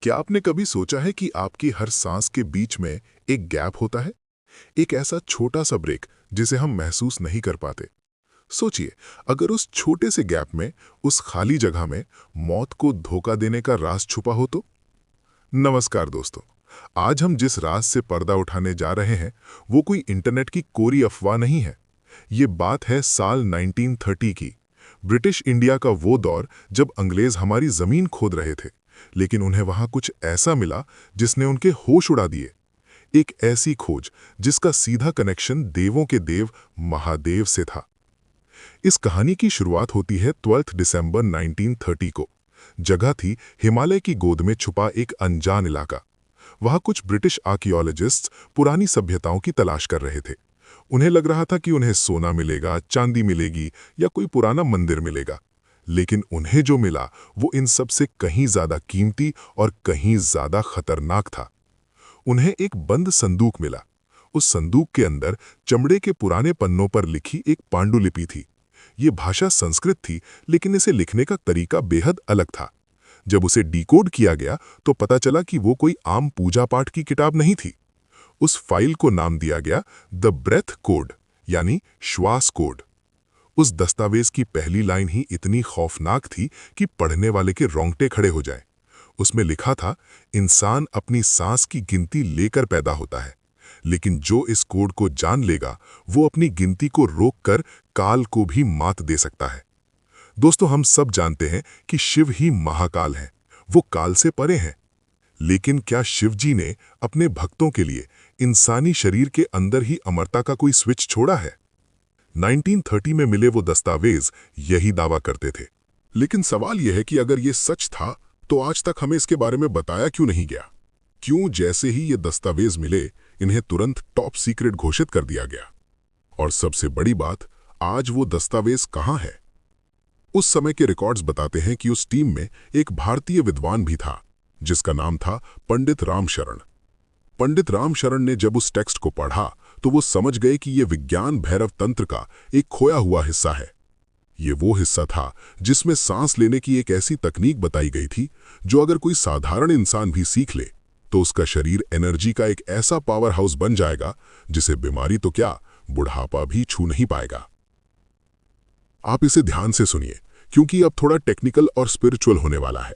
क्या आपने कभी सोचा है कि आपकी हर सांस के बीच में एक गैप होता है? एक ऐसा छोटा सा ब्रेक जिसे हम महसूस नहीं कर पाते। सोचिए, अगर उस छोटे से गैप में, उस खाली जगह में मौत को धोखा देने का राज छुपा हो तो? नमस्कार दोस्तों, आज हम जिस राज से पर्दा उठाने जा रहे हैं वो कोई इंटरनेट की कोरी अफवाह नहीं है। ये बात है साल 1930 की। ब्रिटिश इंडिया का वो दौर जब अंग्रेज हमारी जमीन खोद रहे थे, लेकिन उन्हें वहां कुछ ऐसा मिला जिसने उनके होश उड़ा दिए। एक ऐसी खोज जिसका सीधा कनेक्शन देवों के देव महादेव से था। इस कहानी की शुरुआत होती है 12 दिसंबर 1930 को। जगह थी हिमालय की गोद में छुपा एक अनजान इलाका। वहां कुछ ब्रिटिश आर्कियोलॉजिस्ट्स पुरानी सभ्यताओं की तलाश कर रहे थे। उन्हें लग रहा था कि उन्हें सोना मिलेगा, चांदी मिलेगी या कोई पुराना मंदिर मिलेगा। लेकिन उन्हें जो मिला वो इन सब से कहीं ज्यादा कीमती और कहीं ज्यादा खतरनाक था। उन्हें एक बंद संदूक मिला। उस संदूक के अंदर चमड़े के पुराने पन्नों पर लिखी एक पांडुलिपि थी। ये भाषा संस्कृत थी, लेकिन इसे लिखने का तरीका बेहद अलग था। जब उसे डिकोड किया गया तो पता चला कि वो कोई आम पूजा पाठ की किताब नहीं थी। उस फाइल को नाम दिया गया द ब्रेथ कोड, यानी श्वास कोड। उस दस्तावेज की पहली लाइन ही इतनी खौफनाक थी कि पढ़ने वाले के रोंगटे खड़े हो जाएं। उसमें लिखा था, इंसान अपनी सांस की गिनती लेकर पैदा होता है, लेकिन जो इस कोड को जान लेगा वो अपनी गिनती को रोककर काल को भी मात दे सकता है। दोस्तों, हम सब जानते हैं कि शिव ही महाकाल हैं, वो काल से परे हैं। लेकिन क्या शिव जी ने अपने भक्तों के लिए इंसानी शरीर के अंदर ही अमरता का कोई स्विच छोड़ा है? 1930 में मिले वो दस्तावेज यही दावा करते थे। लेकिन सवाल यह है कि अगर ये सच था तो आज तक हमें इसके बारे में बताया क्यों नहीं गया? क्यों जैसे ही ये दस्तावेज मिले इन्हें तुरंत टॉप सीक्रेट घोषित कर दिया गया? और सबसे बड़ी बात, आज वो दस्तावेज कहाँ है? उस समय के रिकॉर्ड्स बताते हैं कि उस टीम में एक भारतीय विद्वान भी था जिसका नाम था पंडित रामशरण। पंडित रामशरण ने जब उस टेक्स्ट को पढ़ा तो वो समझ गए कि ये विज्ञान भैरव तंत्र का एक खोया हुआ हिस्सा है। ये वो हिस्सा था जिसमें सांस लेने की एक ऐसी तकनीक बताई गई थी जो अगर कोई साधारण इंसान भी सीख ले तो उसका शरीर एनर्जी का एक ऐसा पावर हाउस बन जाएगा जिसे बीमारी तो क्या, बुढ़ापा भी छू नहीं पाएगा। आप इसे ध्यान से सुनिए, क्योंकि अब थोड़ा टेक्निकल और स्पिरिचुअल होने वाला है।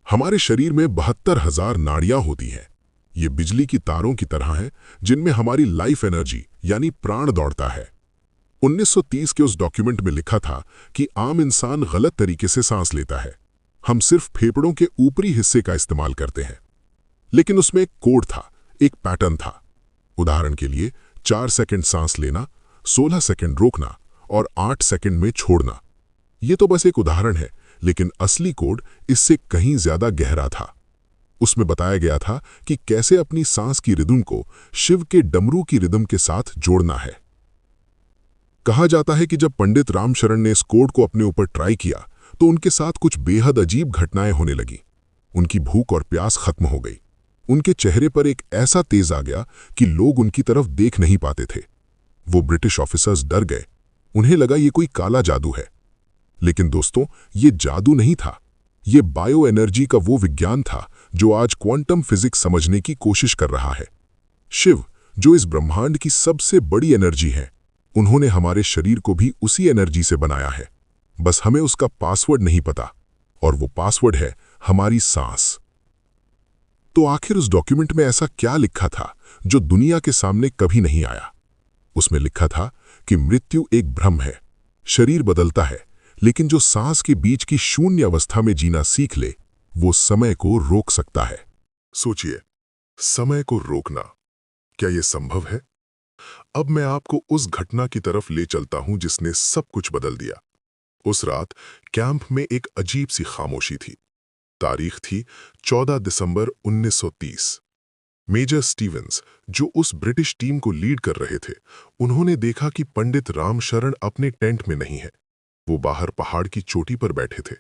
हमारे शरीर में 72,000 नाड़ियां होती हैं। ये बिजली की तारों की तरह हैं जिनमें हमारी लाइफ एनर्जी यानी प्राण दौड़ता है। 1930 के उस डॉक्यूमेंट में लिखा था कि आम इंसान गलत तरीके से सांस लेता है। हम सिर्फ फेफड़ों के ऊपरी हिस्से का इस्तेमाल करते हैं। लेकिन उसमें एक कोड था, एक पैटर्न था। उदाहरण के लिए 4 सेकंड सांस लेना, 16 सेकंड रोकना और 8 सेकंड में छोड़ना। ये तो बस एक उदाहरण है, लेकिन असली कोड इससे कहीं ज्यादा गहरा था। उसमें बताया गया था कि कैसे अपनी सांस की रिदम को शिव के डमरू की रिदम के साथ जोड़ना है। कहा जाता है कि जब पंडित रामशरण ने इस कोड को अपने ऊपर ट्राई किया तो उनके साथ कुछ बेहद अजीब घटनाएं होने लगी। उनकी भूख और प्यास खत्म हो गई। उनके चेहरे पर एक ऐसा तेज आ गया कि लोग उनकी तरफ देख नहीं पाते थे। वो ब्रिटिश ऑफिसर्स डर गए। उन्हें लगा ये कोई काला जादू है। लेकिन दोस्तों, ये जादू नहीं था। ये बायो एनर्जी का वो विज्ञान था जो आज क्वांटम फिजिक्स समझने की कोशिश कर रहा है। शिव, जो इस ब्रह्मांड की सबसे बड़ी एनर्जी है, उन्होंने हमारे शरीर को भी उसी एनर्जी से बनाया है। बस हमें उसका पासवर्ड नहीं पता, और वो पासवर्ड है हमारी सांस। तो आखिर उस डॉक्यूमेंट में ऐसा क्या लिखा था जो दुनिया के सामने कभी नहीं आया? उसमें लिखा था कि मृत्यु एक भ्रम है। शरीर बदलता है, लेकिन जो सांस के बीच की शून्य अवस्था में जीना सीख ले वो समय को रोक सकता है। सोचिए, समय को रोकना, क्या यह संभव है? अब मैं आपको उस घटना की तरफ ले चलता हूं जिसने सब कुछ बदल दिया। उस रात कैंप में एक अजीब सी खामोशी थी। तारीख थी 14 दिसंबर 1930। मेजर स्टीवेंस, जो उस ब्रिटिश टीम को लीड कर रहे थे, उन्होंने देखा कि पंडित रामशरण अपने टेंट में नहीं है। वो बाहर पहाड़ की चोटी पर बैठे थे।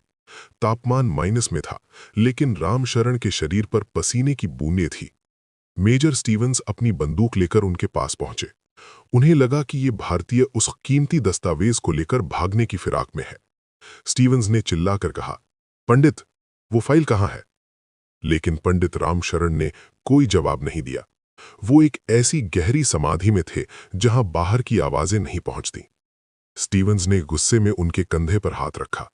तापमान माइनस में था, लेकिन रामशरण के शरीर पर पसीने की बूंदें थी। मेजर स्टीवेंस अपनी बंदूक लेकर उनके पास पहुंचे। उन्हें लगा कि ये भारतीय उस कीमती दस्तावेज को लेकर भागने की फिराक में है। स्टीवेंस ने चिल्लाकर कहा, पंडित, वो फाइल कहाँ है? लेकिन पंडित रामशरण ने कोई जवाब नहीं दिया। वो एक ऐसी गहरी समाधि में थे जहां बाहर की आवाजें नहीं पहुंचती। स्टीवंस ने गुस्से में उनके कंधे पर हाथ रखा।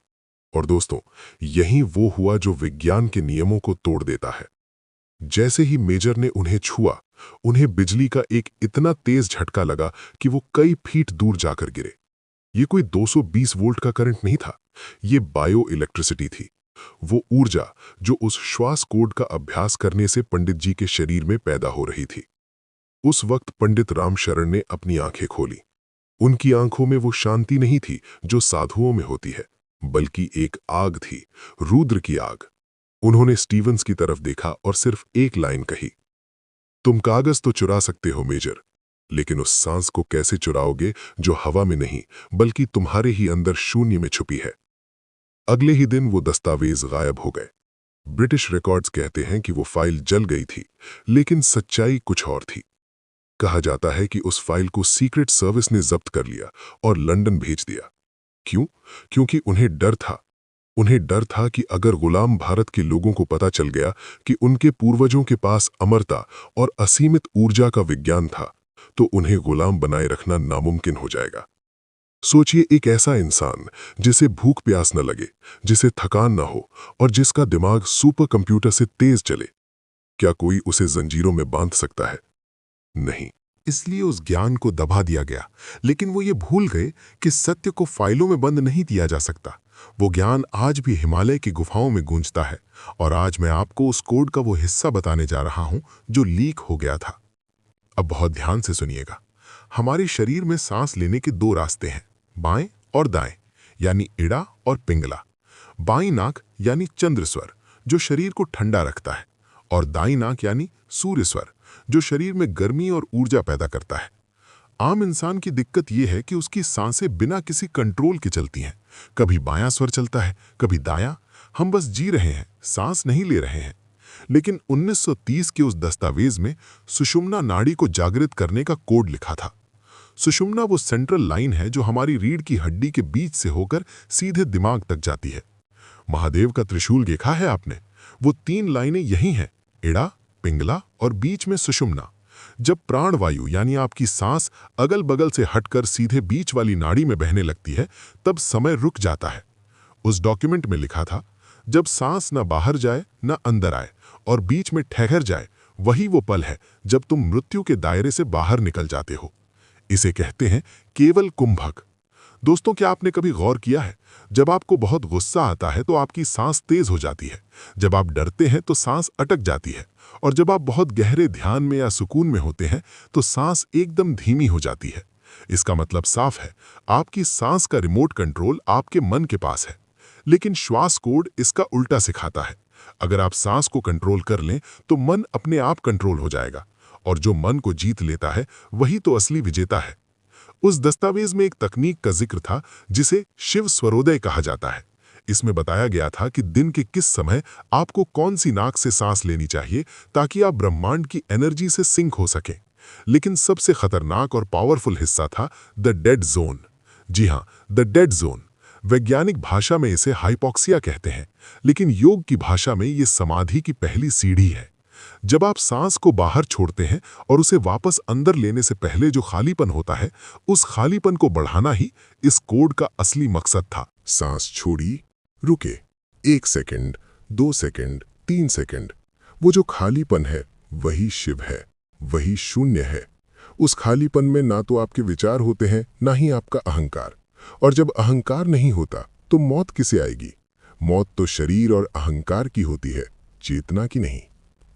और दोस्तों, यही वो हुआ जो विज्ञान के नियमों को तोड़ देता है। जैसे ही मेजर ने उन्हें छुआ, उन्हें बिजली का एक इतना तेज झटका लगा कि वो कई फीट दूर जाकर गिरे। ये कोई 220 वोल्ट का करंट नहीं था, ये बायो इलेक्ट्रिसिटी थी। वो ऊर्जा जो उस श्वास कोड का अभ्यास करने से पंडित जी के शरीर में पैदा हो रही थी। उस वक्त पंडित रामशरण ने अपनी आंखें खोली। उनकी आंखों में वो शांति नहीं थी जो साधुओं में होती है, बल्कि एक आग थी, रुद्र की आग। उन्होंने स्टीवंस की तरफ देखा और सिर्फ एक लाइन कही, तुम कागज तो चुरा सकते हो मेजर, लेकिन उस सांस को कैसे चुराओगे जो हवा में नहीं बल्कि तुम्हारे ही अंदर शून्य में छुपी है। अगले ही दिन वो दस्तावेज गायब हो गए। ब्रिटिश रिकॉर्ड्स कहते हैं कि वो फाइल जल गई थी, लेकिन सच्चाई कुछ और थी। कहा जाता है कि उस फाइल को सीक्रेट सर्विस ने जब्त कर लिया और लंदन भेज दिया। क्यों? क्योंकि उन्हें डर था। उन्हें डर था कि अगर गुलाम भारत के लोगों को पता चल गया कि उनके पूर्वजों के पास अमरता और असीमित ऊर्जा का विज्ञान था, तो उन्हें गुलाम बनाए रखना नामुमकिन हो जाएगा। सोचिए, एक ऐसा इंसान जिसे भूख प्यास न लगे, जिसे थकान न हो और जिसका दिमाग सुपर कंप्यूटर से तेज चले। क्या कोई उसे जंजीरों में बांध सकता है? नहीं। इसलिए उस ज्ञान को दबा दिया गया। लेकिन वो ये भूल गए कि सत्य को फाइलों में बंद नहीं किया जा सकता। वो ज्ञान आज भी हिमालय की गुफाओं में गूंजता है। और आज मैं आपको उस कोड का वो हिस्सा बताने जा रहा हूं जो लीक हो गया था। अब बहुत ध्यान से सुनिएगा। हमारे शरीर में सांस लेने के दो रास्ते हैं, बाएं और दाएं, यानी इड़ा और पिंगला। बाईं नाक यानी चंद्र स्वर, जो शरीर को ठंडा रखता है, और दाईं नाक यानी सूर्य स्वर, जो शरीर में गर्मी और ऊर्जा पैदा करता है। आम इंसान की दिक्कत यह है कि उसकी सांसें बिना किसी कंट्रोल के चलती हैं। कभी बायां स्वर चलता है, कभी दायां। हम बस जी रहे हैं, सांस नहीं ले रहे हैं। लेकिन 1930 के उस दस्तावेज में सुषुम्ना नाड़ी को जागृत करने का कोड लिखा था। सुषुम्ना वो सेंट्रल लाइन है जो हमारी रीढ़ की हड्डी के बीच से होकर सीधे दिमाग तक जाती है। महादेव का त्रिशूल देखा है आपने? वो 3 लाइनें यही हैं, इड़ा, पिंगला और बीच में सुषुम्ना। जब प्राणवायु यानी आपकी सांस अगल बगल से हटकर सीधे बीच वाली नाड़ी में बहने लगती है, तब समय रुक जाता है। उस डॉक्यूमेंट में लिखा था, जब सांस न बाहर जाए न अंदर आए और बीच में ठहर जाए, वही वो पल है जब तुम मृत्यु के दायरे से बाहर निकल जाते हो। इसे कहते हैं केवल कुंभक। दोस्तों, क्या आपने कभी गौर किया है, जब आपको बहुत गुस्सा आता है तो आपकी सांस तेज हो जाती है, जब आप डरते हैं तो सांस अटक जाती है, और जब आप बहुत गहरे ध्यान में या सुकून में होते हैं तो सांस एकदम धीमी हो जाती है। इसका मतलब साफ है, आपकी सांस का रिमोट कंट्रोल आपके मन के पास है। लेकिन श्वास कोड इसका उल्टा सिखाता है। अगर आप सांस को कंट्रोल कर लें तो मन अपने आप कंट्रोल हो जाएगा, और जो मन को जीत लेता है वही तो असली विजेता है। उस दस्तावेज में एक तकनीक का जिक्र था जिसे शिव स्वरोदय कहा जाता है। इसमें बताया गया था कि दिन के किस समय आपको कौन सी नाक से सांस लेनी चाहिए ताकि आप ब्रह्मांड की एनर्जी से सिंक हो सकें। लेकिन सबसे खतरनाक और पावरफुल हिस्सा था द डेड जोन। जी हाँ, द डेड जोन। वैज्ञानिक भाषा में इसे हाइपोक्सिया कहते हैं, लेकिन योग की भाषा में ये समाधि की पहली सीढ़ी है। जब आप सांस को बाहर छोड़ते हैं और उसे वापस अंदर लेने से पहले जो खालीपन होता है, उस खालीपन को बढ़ाना ही इस कोड का असली मकसद था। सांस छोड़ी, रुके, 1 सेकंड, 2 सेकंड, 3 सेकंड। वो जो खालीपन है वही शिव है, वही शून्य है। उस खालीपन में ना तो आपके विचार होते हैं, ना ही आपका अहंकार। और जब अहंकार नहीं होता तो मौत किसे आएगी? मौत तो शरीर और अहंकार की होती है, चेतना की नहीं।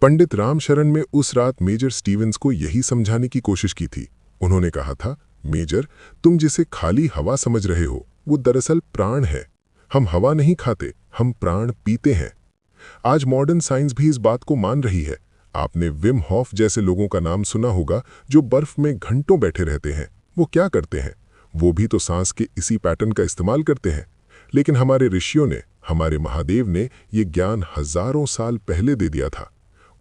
पंडित रामशरण में उस रात मेजर स्टीवंस को यही समझाने की कोशिश की थी। उन्होंने कहा था, मेजर, तुम जिसे खाली हवा समझ रहे हो वो दरअसल प्राण है। हम हवा नहीं खाते, हम प्राण पीते हैं। आज मॉडर्न साइंस भी इस बात को मान रही है। आपने विम हॉफ जैसे लोगों का नाम सुना होगा जो बर्फ में घंटों बैठे रहते हैं। वो क्या करते हैं? वो भी तो सांस के इसी पैटर्न का इस्तेमाल करते हैं। लेकिन हमारे ऋषियों ने, हमारे महादेव ने ये ज्ञान हजारों साल पहले दे दिया था।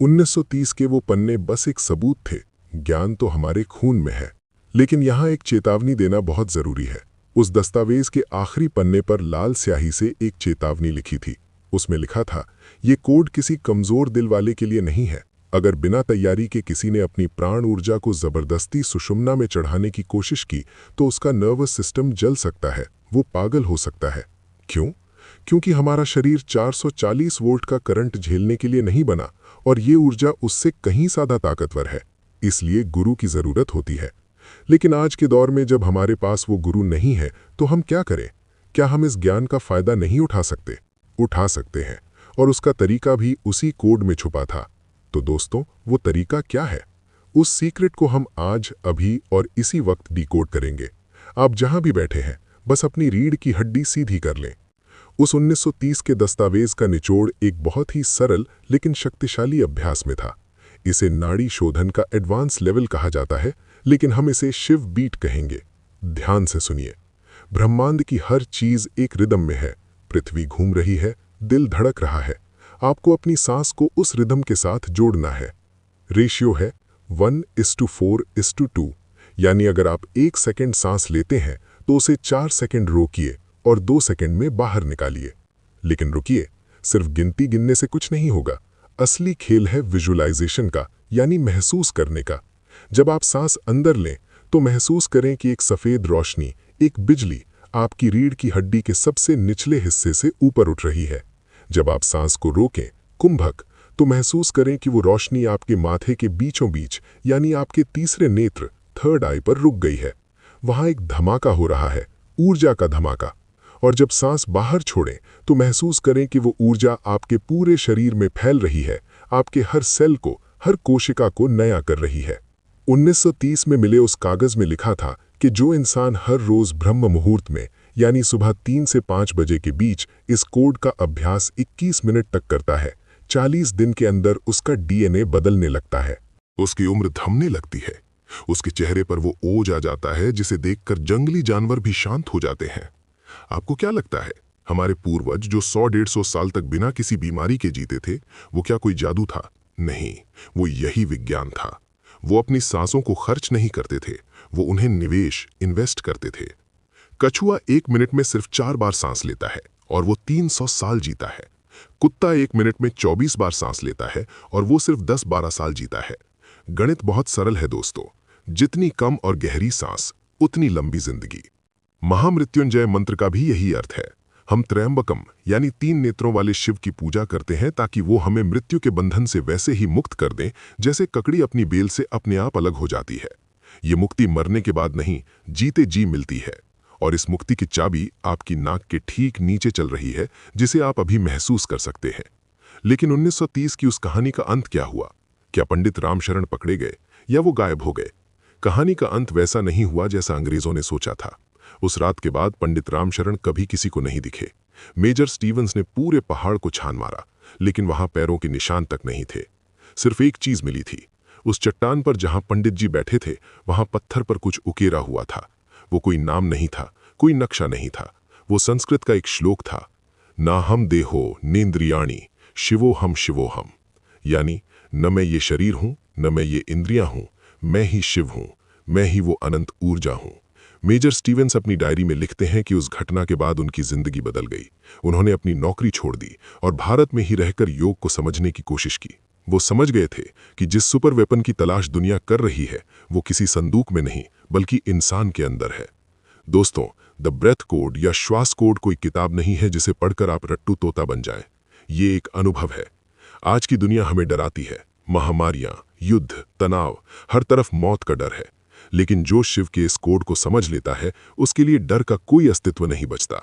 1930 के वो पन्ने बस एक सबूत थे। ज्ञान तो हमारे खून में है। लेकिन यहाँ एक चेतावनी देना बहुत जरूरी है। उस दस्तावेज के आखिरी पन्ने पर लाल स्याही से एक चेतावनी लिखी थी। उसमें लिखा था, ये कोड किसी कमजोर दिल वाले के लिए नहीं है। अगर बिना तैयारी के किसी ने अपनी प्राण ऊर्जा को जबरदस्ती सुषुम्ना में चढ़ाने की कोशिश की तो उसका नर्वस सिस्टम जल सकता है, वो पागल हो सकता है। क्यों? क्योंकि हमारा शरीर 440 वोल्ट का करंट झेलने के लिए नहीं बना और ये ऊर्जा उससे कहीं ज्यादा ताकतवर है। इसलिए गुरु की जरूरत होती है। लेकिन आज के दौर में जब हमारे पास वो गुरु नहीं है तो हम क्या करें? क्या हम इस ज्ञान का फायदा नहीं उठा सकते? उठा सकते हैं, और उसका तरीका भी उसी कोड में छुपा था। तो दोस्तों, वो तरीका क्या है? उस सीक्रेट को हम आज, अभी और इसी वक्त डिकोड करेंगे। आप जहां भी बैठे हैं, बस अपनी रीढ़ की हड्डी सीधी कर लें। उस 1930 के दस्तावेज का निचोड़ एक बहुत ही सरल लेकिन शक्तिशाली अभ्यास में था। इसे नाड़ी शोधन का एडवांस लेवल कहा जाता है, लेकिन हम इसे शिव बीट कहेंगे। ध्यान से सुनिए। ब्रह्मांड की हर चीज एक रिदम में है। पृथ्वी घूम रही है, दिल धड़क रहा है। आपको अपनी सांस को उस रिदम के साथ जोड़ना है। रेशियो है 1:4:2, यानी अगर आप 1 सेकंड सांस लेते हैं तो उसे 4 सेकंड रोकिए और 2 सेकंड में बाहर निकालिए। लेकिन रुकिए, सिर्फ गिनती गिनने से कुछ नहीं होगा। असली खेल है विजुअलाइजेशन का, यानी महसूस करने का। जब आप सांस अंदर लें तो महसूस करें कि एक सफेद रोशनी, एक बिजली आपकी रीढ़ की हड्डी के सबसे निचले हिस्से से ऊपर उठ रही है। जब आप सांस को रोकें, कुंभक, तो महसूस करें कि वो रोशनी आपके माथे के बीचों बीच, यानी आपके तीसरे नेत्र, थर्ड आई पर रुक गई है। वहां एक धमाका हो रहा है, ऊर्जा का धमाका। और जब सांस बाहर छोड़ें तो महसूस करें कि वो ऊर्जा आपके पूरे शरीर में फैल रही है, आपके हर सेल को, हर कोशिका को नया कर रही है। 1930 में मिले उस कागज में लिखा था कि जो इंसान हर रोज ब्रह्म मुहूर्त में, यानी सुबह 3 से 5 बजे के बीच इस कोड का अभ्यास 21 मिनट तक करता है, 40 दिन के अंदर उसका डीएनए बदलने लगता है। उसकी उम्र थमने लगती है। उसके चेहरे पर वो ओज आ जाता है जिसे देखकर जंगली जानवर भी शांत हो जाते हैं। आपको क्या लगता है, हमारे पूर्वज जो 100-150 साल तक बिना किसी बीमारी के जीते थे, वो क्या कोई जादू था? नहीं, वो यही विज्ञान था। वो अपनी सांसों को खर्च नहीं करते थे, वो उन्हें निवेश, इन्वेस्ट करते थे। कछुआ 1 मिनट में सिर्फ 4 बार सांस लेता है और वो 300 साल जीता है। कुत्ता 1 मिनट में 24 बार सांस लेता है और वो सिर्फ 10-12 साल जीता है। गणित बहुत सरल है दोस्तों, जितनी कम और गहरी सांस, उतनी लंबी जिंदगी। महामृत्युंजय मंत्र का भी यही अर्थ है। हम त्रयंबकम, यानी 3 नेत्रों वाले शिव की पूजा करते हैं ताकि वो हमें मृत्यु के बंधन से वैसे ही मुक्त कर दें जैसे ककड़ी अपनी बेल से अपने आप अलग हो जाती है। ये मुक्ति मरने के बाद नहीं, जीते जी मिलती है। और इस मुक्ति की चाबी आपकी नाक के ठीक नीचे चल रही है, जिसे आप अभी महसूस कर सकते हैं। लेकिन 1930 की उस कहानी का अंत क्या हुआ? क्या पंडित रामशरण पकड़े गए या वो गायब हो गए? कहानी का अंत वैसा नहीं हुआ जैसा अंग्रेजों ने सोचा था। उस रात के बाद पंडित रामशरण कभी किसी को नहीं दिखे। मेजर स्टीवंस ने पूरे पहाड़ को छान मारा, लेकिन वहां पैरों के निशान तक नहीं थे। सिर्फ एक चीज मिली थी। उस चट्टान पर जहां पंडित जी बैठे थे, वहां पत्थर पर कुछ उकेरा हुआ था। वो कोई नाम नहीं था, कोई नक्शा नहीं था। वो संस्कृत का एक श्लोक था, ना हम देहो नेन्द्रियाणी शिवो हम शिवो हम, यानी न मैं ये शरीर हूं, न मैं ये इंद्रियां हूं, मैं ही शिव हूं, मैं ही वो अनंत ऊर्जा हूं। मेजर स्टीवंस अपनी डायरी में लिखते हैं कि उस घटना के बाद उनकी जिंदगी बदल गई। उन्होंने अपनी नौकरी छोड़ दी और भारत में ही रहकर योग को समझने की कोशिश की। वो समझ गए थे कि जिस सुपर वेपन की तलाश दुनिया कर रही है, वो किसी संदूक में नहीं बल्कि इंसान के अंदर है। दोस्तों, द ब्रेथ कोड या श्वास कोड कोई किताब नहीं है जिसे पढ़कर आप रट्टू तोता बन जाएं। ये एक अनुभव है। आज की दुनिया हमें डराती है, महामारियां, युद्ध, तनाव, हर तरफ मौत का डर है। लेकिन जो शिव के इस कोड को समझ लेता है, उसके लिए डर का कोई अस्तित्व नहीं बचता।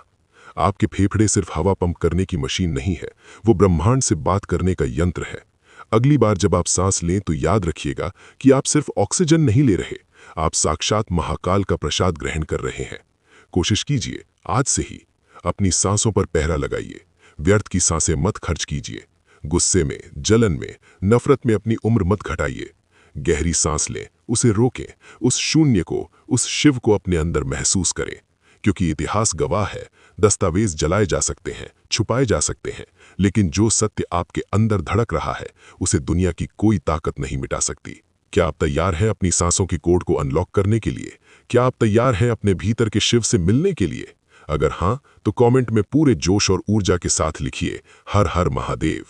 आपके फेफड़े सिर्फ हवा पंप करने की मशीन नहीं है, वो ब्रह्मांड से बात करने का यंत्र है। अगली बार जब आप सांस लें तो याद रखिएगा कि आप सिर्फ ऑक्सीजन नहीं ले रहे, आप साक्षात महाकाल का प्रसाद ग्रहण कर रहे हैं। कोशिश कीजिए आज से ही, अपनी सांसों पर पहरा लगाइए। व्यर्थ की सांसें मत खर्च कीजिए। गुस्से में, जलन में, नफरत में अपनी उम्र मत घटाइए। गहरी सांस लें, उसे रोकें, उस शून्य को, उस शिव को अपने अंदर महसूस करें। क्योंकि इतिहास गवाह है, दस्तावेज जलाए जा सकते हैं, छुपाए जा सकते हैं, लेकिन जो सत्य आपके अंदर धड़क रहा है, उसे दुनिया की कोई ताकत नहीं मिटा सकती। क्या आप तैयार हैं अपनी सांसों की कोड को अनलॉक करने के लिए? क्या आप तैयार हैं अपने भीतर के शिव से मिलने के लिए? अगर हाँ, तो कमेंट में पूरे जोश और ऊर्जा के साथ लिखिए हर हर महादेव।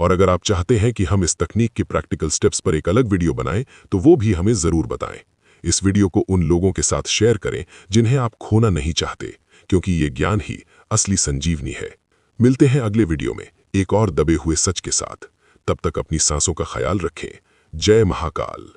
और अगर आप चाहते हैं कि हम इस तकनीक के प्रैक्टिकल स्टेप्स पर एक अलग वीडियो बनाएं, तो वो भी हमें ज़रूर बताएं। इस वीडियो को उन लोगों के साथ शेयर करें जिन्हें आप खोना नहीं चाहते, क्योंकि ये ज्ञान ही असली संजीवनी है। मिलते हैं अगले वीडियो में एक और दबे हुए सच के साथ। तब तक अपनी सांसों का ख्याल रखें। जय महाकाल।